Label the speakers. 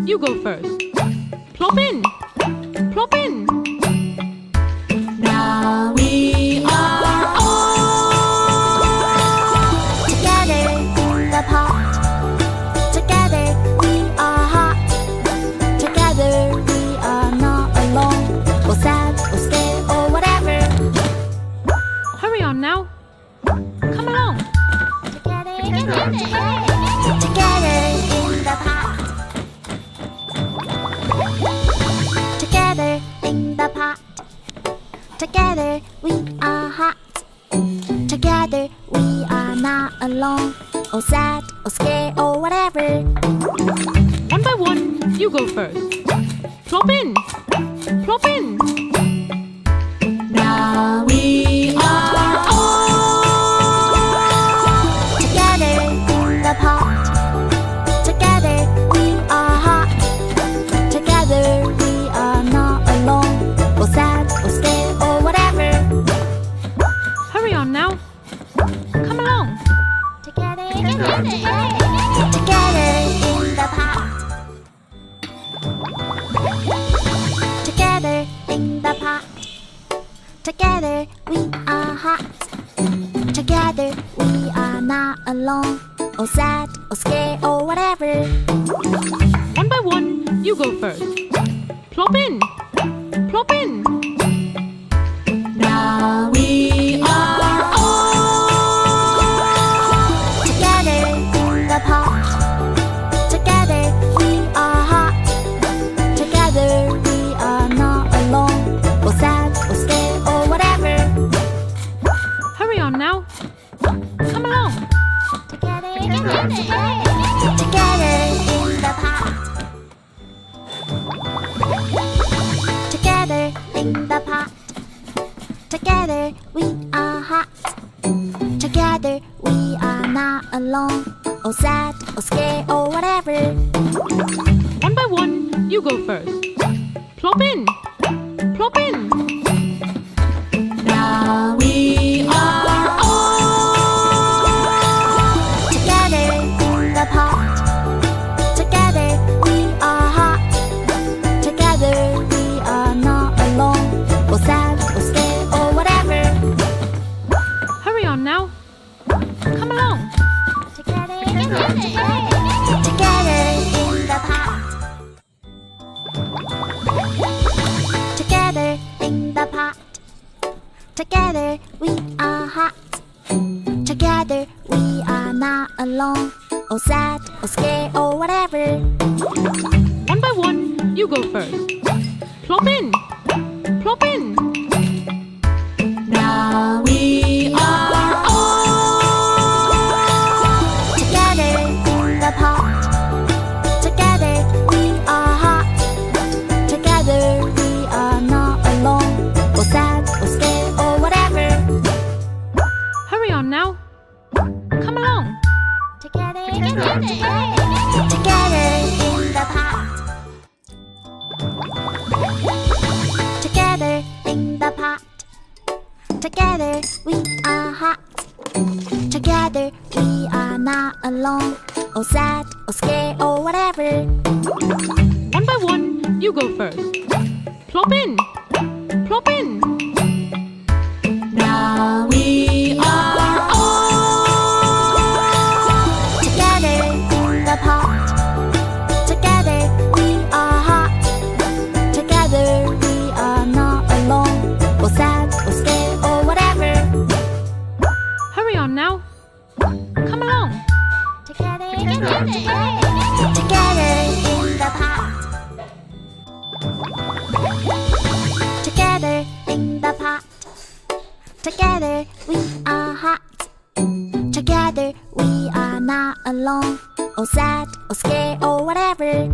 Speaker 1: you go first. Plop in. Plop in.
Speaker 2: Now we are all together in the pot. Together we are hot. Together we are not alone, or sad, or scared, or whatever.
Speaker 1: Hurry on now. Come along.
Speaker 2: Together in the pot. Together in the pot. Together we are hot. Together we are not alone, or sad, or scared, or whatever.
Speaker 1: One by one, you go first. Plop in. Plop in.
Speaker 2: Now we are all together in the pot. Together we are hot. Together we are not alone, or sad, or scared, or whatever.
Speaker 1: Hurry on now. Come along.
Speaker 2: Together in the pot. Together in the pot. Together we are hot. Together we are not alone, or sad, or scared, or whatever.
Speaker 1: One by one, you go first. Plop in. Plop in.
Speaker 2: Now we are all together in the pot. Together we are hot. Together we are not alone, or sad, or scared, or whatever.
Speaker 1: Hurry on now. Come along.
Speaker 2: Together in the pot. Together in the pot. Together in the pot. Together we are hot. Together we are not alone, or sad, or scared, or whatever.
Speaker 1: One by one, you go first. Plop in. Plop in.
Speaker 2: Now we are all together in the pot. Together we are hot. Together we are not alone, or sad, or scared, or whatever.
Speaker 1: Hurry on now. Come along.
Speaker 2: Together in the pot. Together in the pot. Together in the pot. Together we are hot. Together we are not alone, or sad, or scared, or whatever.
Speaker 1: One by one, you go first. Plop in. Plop in.
Speaker 2: Now we are all together in the pot. Together we are hot. Together we are not alone, or sad, or scared, or whatever.
Speaker 1: Hurry on now. Come along.
Speaker 2: Together in the pot. Together in the pot. Together in the pot. Together we are hot. Together we are not alone, or sad, or scared, or whatever.
Speaker 1: One by one, you go first. Plop in. Plop in.
Speaker 2: Now we are all together in the pot. Together we are hot. Together we are not alone, or sad, or scared, or whatever.
Speaker 1: Hurry on now. Come along.
Speaker 2: Together in the pot. Together in the pot. Together in the pot. Together we are hot. Together we are not alone, or sad, or scared, or whatever.